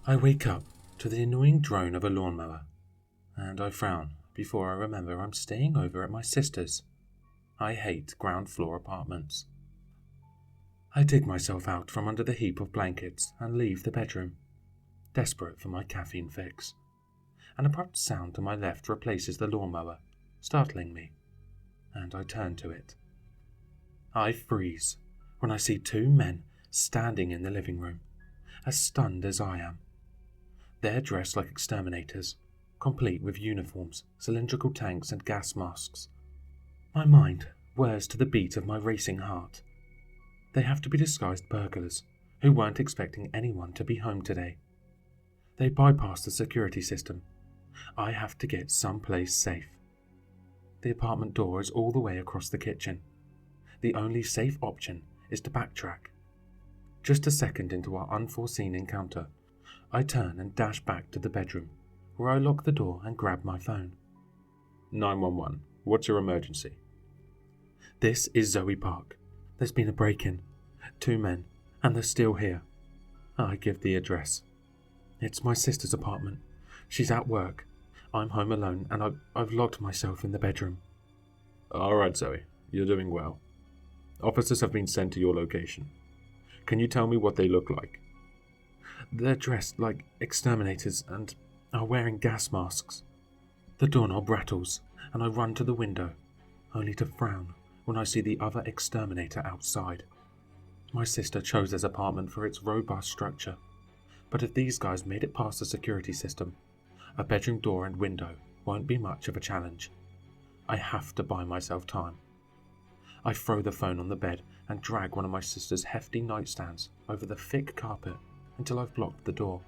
I wake up to the annoying drone of a lawnmower, and I frown before I remember I'm staying over at my sister's. I hate ground floor apartments. I dig myself out from under the heap of blankets and leave the bedroom, desperate for my caffeine fix. An abrupt sound to my left replaces the lawnmower, startling me, and I turn to it. I freeze when I see two men standing in the living room, as stunned as I am. They're dressed like exterminators, complete with uniforms, cylindrical tanks, and gas masks. My mind whirs to the beat of my racing heart. They have to be disguised burglars who weren't expecting anyone to be home today. They bypass the security system. I have to get someplace safe. The apartment door is all the way across the kitchen. The only safe option is to backtrack. Just a second into our unforeseen encounter, I turn and dash back to the bedroom, where I lock the door and grab my phone. 911, what's your emergency? This is Zoe Park. There's been a break-in. 2 men, and they're still here. I give the address. It's my sister's apartment. She's at work. I'm home alone, and I've locked myself in the bedroom. Alright, Zoe. You're doing well. Officers have been sent to your location. Can you tell me what they look like? They're dressed like exterminators and are wearing gas masks. The doorknob rattles, and I run to the window, only to frown when I see the other exterminator outside. My sister chose this apartment for its robust structure, but if these guys made it past the security system, a bedroom door and window won't be much of a challenge. I have to buy myself time. I throw the phone on the bed and drag one of my sister's hefty nightstands over the thick carpet until I've blocked the door.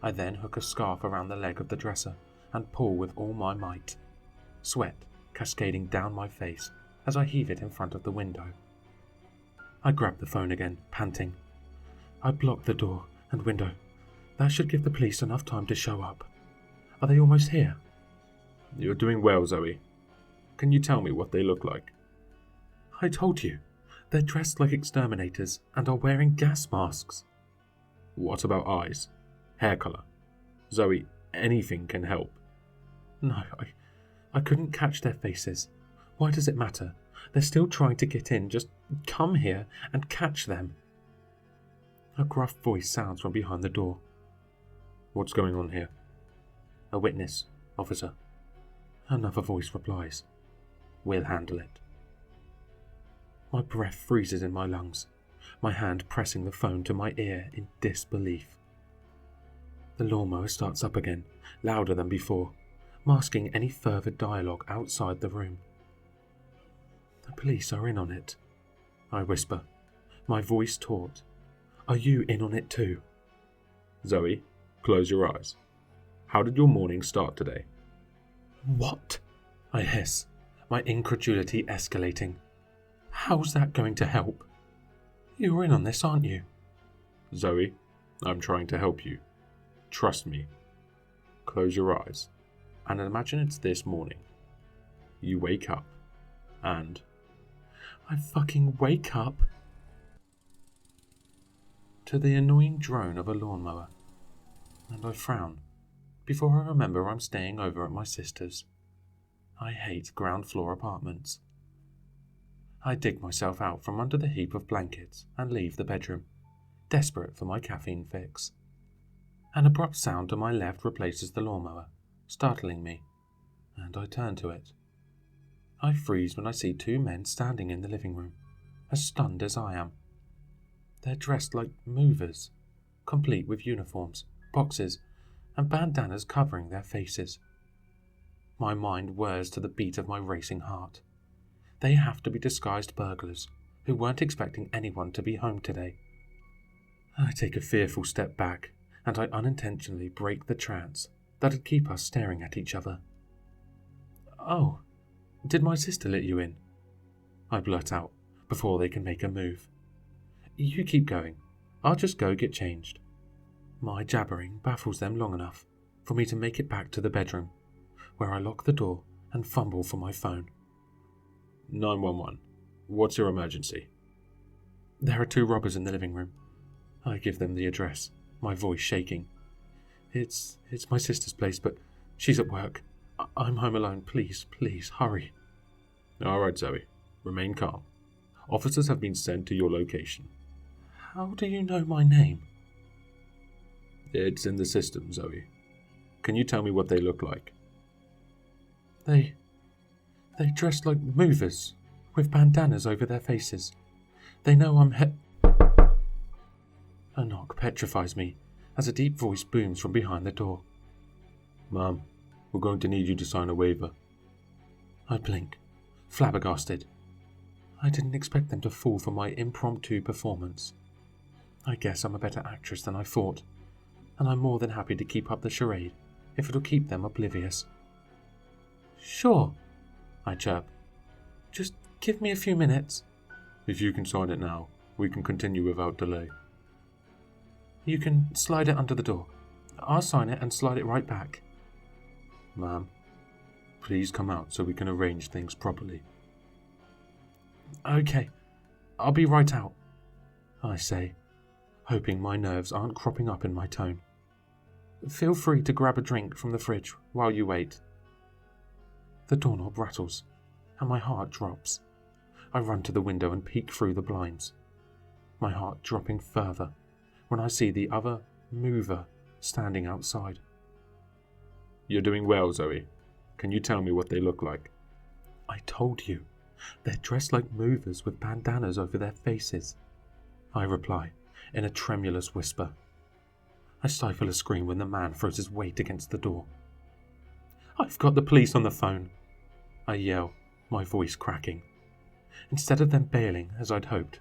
I then hook a scarf around the leg of the dresser and pull with all my might, sweat cascading down my face as I heave it in front of the window. I grab the phone again, panting. I block the door and window. That should give the police enough time to show up. Are they almost here? You're doing well, Zoe. Can you tell me what they look like? I told you. They're dressed like exterminators and are wearing gas masks. What about eyes? Hair color? Zoe, anything can help. No, I couldn't catch their faces. Why does it matter? They're still trying to get in. Just come here and catch them. A gruff voice sounds from behind the door. What's going on here? A witness, officer. Another voice replies. We'll handle it. My breath freezes in my lungs, my hand pressing the phone to my ear in disbelief. The lawnmower starts up again, louder than before, masking any further dialogue outside the room. The police are in on it, I whisper, my voice taut. Are you in on it too? Zoe, close your eyes. How did your morning start today? What? I hiss, my incredulity escalating. How's that going to help? You're in on this, aren't you? Zoe, I'm trying to help you. Trust me. Close your eyes and imagine it's this morning. You wake up and... I fucking wake up to the annoying drone of a lawnmower, and I frown before I remember I'm staying over at my sister's. I hate ground floor apartments. I dig myself out from under the heap of blankets and leave the bedroom, desperate for my caffeine fix. An abrupt sound to my left replaces the lawnmower, startling me, and I turn to it. I freeze when I see 2 men standing in the living room, as stunned as I am. They're dressed like movers, complete with uniforms, boxes, and bandanas covering their faces. My mind whirs to the beat of my racing heart. They have to be disguised burglars who weren't expecting anyone to be home today. I take a fearful step back, and I unintentionally break the trance that'd keep us staring at each other. Oh, did my sister let you in? I blurt out before they can make a move. You keep going. I'll just go get changed. My jabbering baffles them long enough for me to make it back to the bedroom, where I lock the door and fumble for my phone. 911. What's your emergency? There are 2 robbers in the living room. I give them the address, my voice shaking. It's my sister's place, but she's at work. I'm home alone. Please, hurry. All right, Zoe. Remain calm. Officers have been sent to your location. How do you know my name? It's in the system, Zoe. Can you tell me what they look like? They dress like movers, with bandanas over their faces. They know I'm A knock petrifies me as a deep voice booms from behind the door. Ma'am, we're going to need you to sign a waiver. I blink, flabbergasted. I didn't expect them to fall for my impromptu performance. I guess I'm a better actress than I thought, and I'm more than happy to keep up the charade if it'll keep them oblivious. Sure, I chirp. Just give me a few minutes. If you can sign it now, we can continue without delay. You can slide it under the door. I'll sign it and slide it right back. Ma'am, please come out so we can arrange things properly. Okay, I'll be right out, I say, hoping my nerves aren't cropping up in my tone. Feel free to grab a drink from the fridge while you wait. The doorknob rattles, and my heart drops. I run to the window and peek through the blinds, my heart dropping further when I see the other mover standing outside. You're doing well, Zoe. Can you tell me what they look like? I told you. They're dressed like movers with bandanas over their faces, I reply in a tremulous whisper. I stifle a scream when the man throws his weight against the door. I've got the police on the phone, I yell, my voice cracking. Instead of them bailing, as I'd hoped,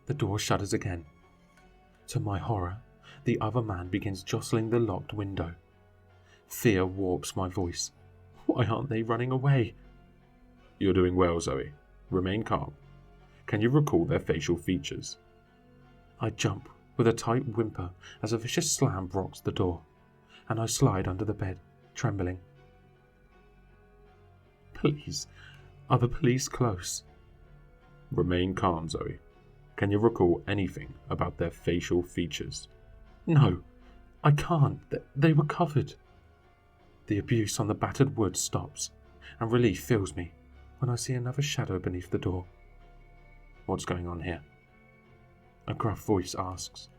the door shutters again. To my horror, the other man begins jostling the locked window. Fear warps my voice. Why aren't they running away? You're doing well, Zoe. Remain calm. Can you recall their facial features? I jump with a tight whimper as a vicious slam rocks the door, and I slide under the bed, trembling. Please, are the police close? Remain calm, Zoe. Can you recall anything about their facial features? No, I can't. They were covered. The abuse on the battered wood stops, and relief fills me when I see another shadow beneath the door. What's going on here? A gruff voice asks.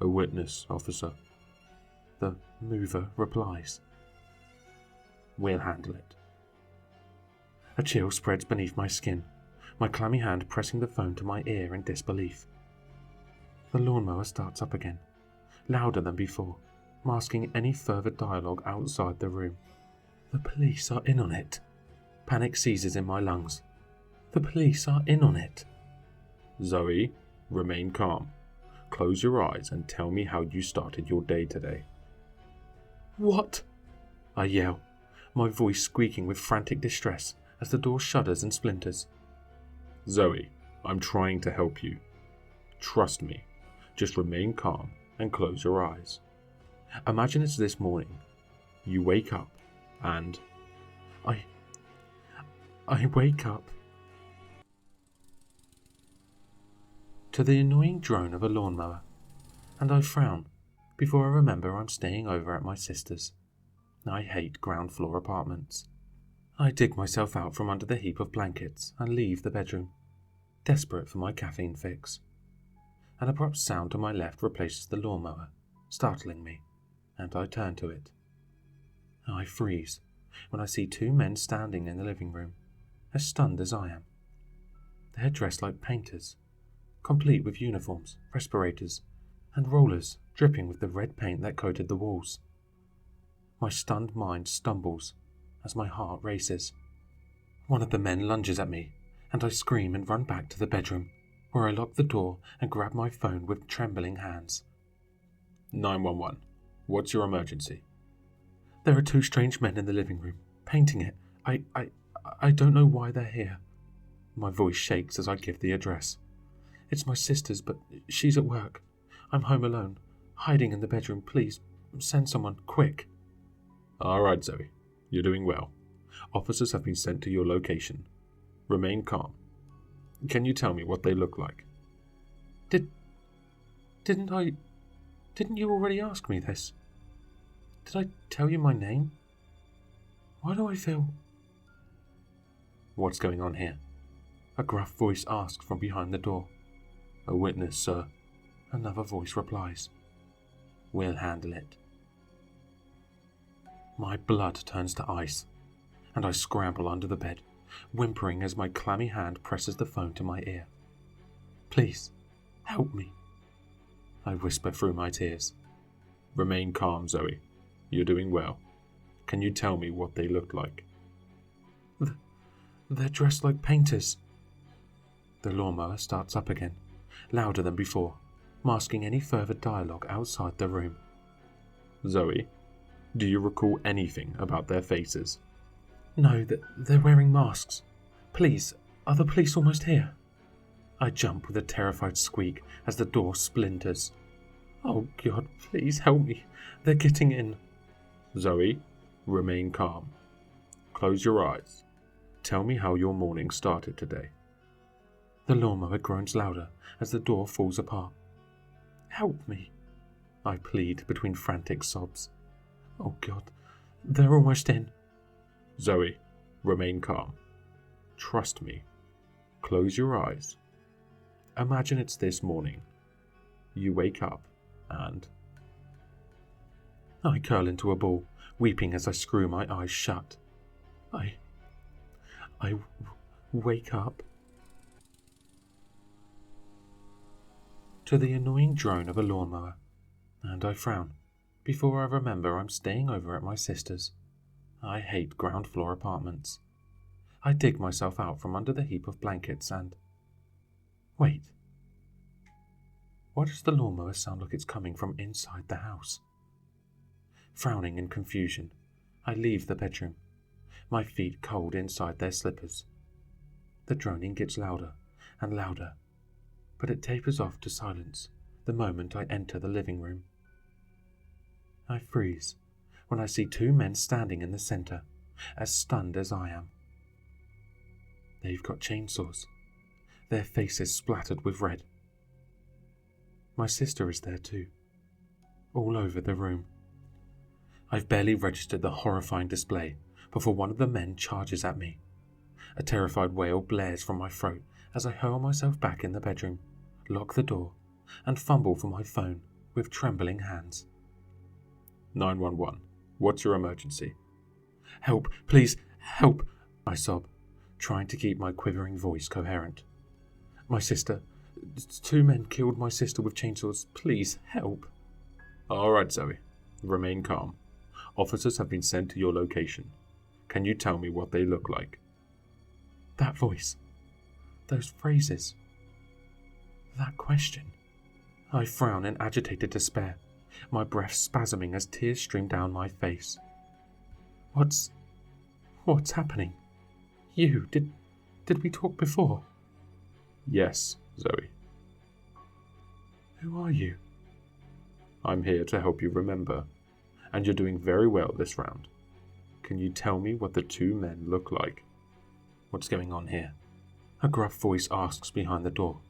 A witness, officer. The mover replies. We'll handle it. A chill spreads beneath my skin, my clammy hand pressing the phone to my ear in disbelief. The lawnmower starts up again, louder than before, masking any further dialogue outside the room. The police are in on it. Panic seizes in my lungs. The police are in on it. Zoe, remain calm. Close your eyes and tell me how you started your day today. What? I yell, my voice squeaking with frantic distress as the door shudders and splinters. Zoe, I'm trying to help you. Trust me. Just remain calm and close your eyes. Imagine it's this morning. You wake up and... I wake up to the annoying drone of a lawnmower, and I frown before I remember I'm staying over at my sister's. I hate ground floor apartments. I dig myself out from under the heap of blankets and leave the bedroom, desperate for my caffeine fix. An abrupt sound to my left replaces the lawnmower, startling me, and I turn to it. I freeze when I see two men standing in the living room, as stunned as I am. They're dressed like painters, complete with uniforms, respirators, and rollers dripping with the red paint that coated the walls. My stunned mind stumbles as my heart races. One of the men lunges at me, and I scream and run back to the bedroom, where I lock the door and grab my phone with trembling hands. 911. What's your emergency? There are two strange men in the living room, painting it. I don't know why they're here. My voice shakes as I give the address. It's my sister's, but she's at work. I'm home alone, hiding in the bedroom. Please, send someone, quick. All right, Zoe. You're doing well. Officers have been sent to your location. Remain calm. Can you tell me what they look like? Didn't you already ask me this? Did I tell you my name? Why do I feel... What's going on here? A gruff voice asks from behind the door. A witness, sir. Another voice replies. We'll handle it. My blood turns to ice, and I scramble under the bed, whimpering as my clammy hand presses the phone to my ear. Please, help me, I whisper through my tears. Remain calm, Zoe. You're doing well. Can you tell me what they looked like? They're dressed like painters. The lawnmower starts up again, louder than before, masking any further dialogue outside the room. Zoe, do you recall anything about their faces? No, they're wearing masks. Please, are the police almost here? I jump with a terrified squeak as the door splinters. Oh God, please help me. They're getting in. Zoe, remain calm. Close your eyes. Tell me how your morning started today. The lawnmower groans louder as the door falls apart. Help me, I plead between frantic sobs. Oh God, they're almost in. Zoe, remain calm. Trust me. Close your eyes. Imagine it's this morning. You wake up and... I curl into a ball, weeping as I screw my eyes shut. I wake up to the annoying drone of a lawnmower, and I frown before I remember I'm staying over at my sister's. I hate ground floor apartments. I dig myself out from under the heap of blankets and... Wait. Why does the lawnmower sound like it's coming from inside the house? Frowning in confusion, I leave the bedroom, my feet cold inside their slippers. The droning gets louder and louder, but it tapers off to silence the moment I enter the living room. I freeze when I see two men standing in the center, as stunned as I am. They've got chainsaws, their faces splattered with red. My sister is there too, all over the room. I've barely registered the horrifying display before one of the men charges at me. A terrified wail blares from my throat as I hurl myself back in the bedroom, lock the door, and fumble for my phone with trembling hands. 911. What's your emergency? Help, please, help, I sob, trying to keep my quivering voice coherent. My sister. Two men killed my sister with chainsaws. Please, help. All right, Zoe. Remain calm. Officers have been sent to your location. Can you tell me what they look like? That voice. Those phrases. That question. I frown in agitated despair, my breath spasming as tears stream down my face. What's happening? You, did we talk before? Yes, Zoe. Who are you? I'm here to help you remember, and you're doing very well this round. Can you tell me what the two men look like? What's going on here? A gruff voice asks behind the door.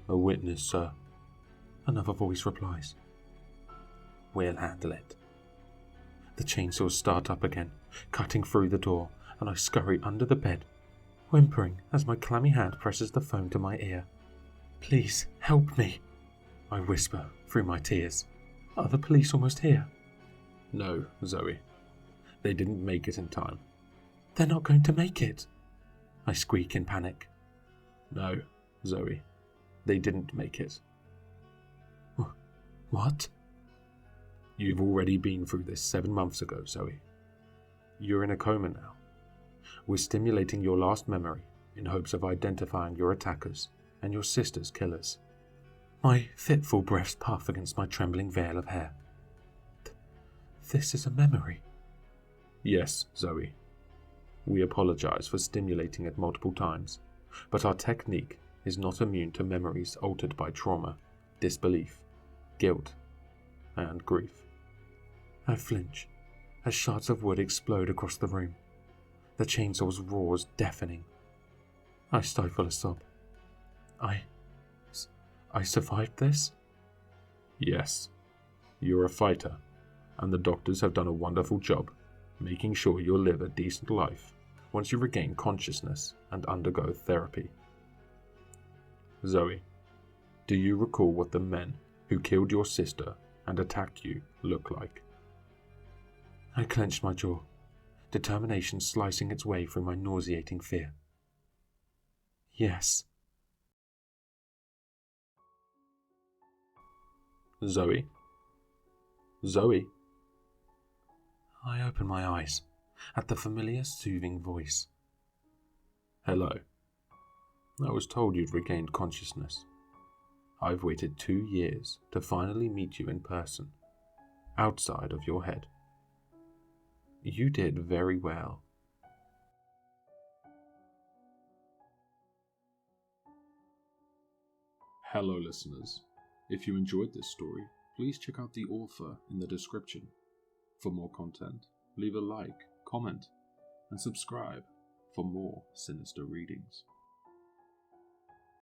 A witness, sir. Another voice replies. We'll handle it. The chainsaws start up again, cutting through the door, and I scurry under the bed, whimpering as my clammy hand presses the phone to my ear. Please, help me, I whisper through my tears. Are the police almost here? No, Zoe. They didn't make it in time. They're not going to make it, I squeak in panic. No, Zoe. They didn't make it. What? You've already been through this 7 months ago, Zoe. You're in a coma now. We're stimulating your last memory in hopes of identifying your attackers and your sister's killers. My fitful breaths puff against my trembling veil of hair. This is a memory. Yes, Zoe. We apologize for stimulating it multiple times, but our technique is not immune to memories altered by trauma, disbelief, guilt, and grief. I flinch as shards of wood explode across the room. The chainsaw's roars deafening. I stifle a sob. I survived this? Yes. You're a fighter, and the doctors have done a wonderful job making sure you'll live a decent life once you regain consciousness and undergo therapy. Zoe, do you recall what the men who killed your sister and attacked you look like? I clenched my jaw, determination slicing its way through my nauseating fear. Yes. Zoe? Zoe? I opened my eyes at the familiar, soothing voice. Hello. I was told you'd regained consciousness. I've waited 2 years to finally meet you in person, outside of your head. You did very well. Hello, listeners. If you enjoyed this story, please check out the author in the description. For more content, leave a like, comment, and subscribe for more sinister readings.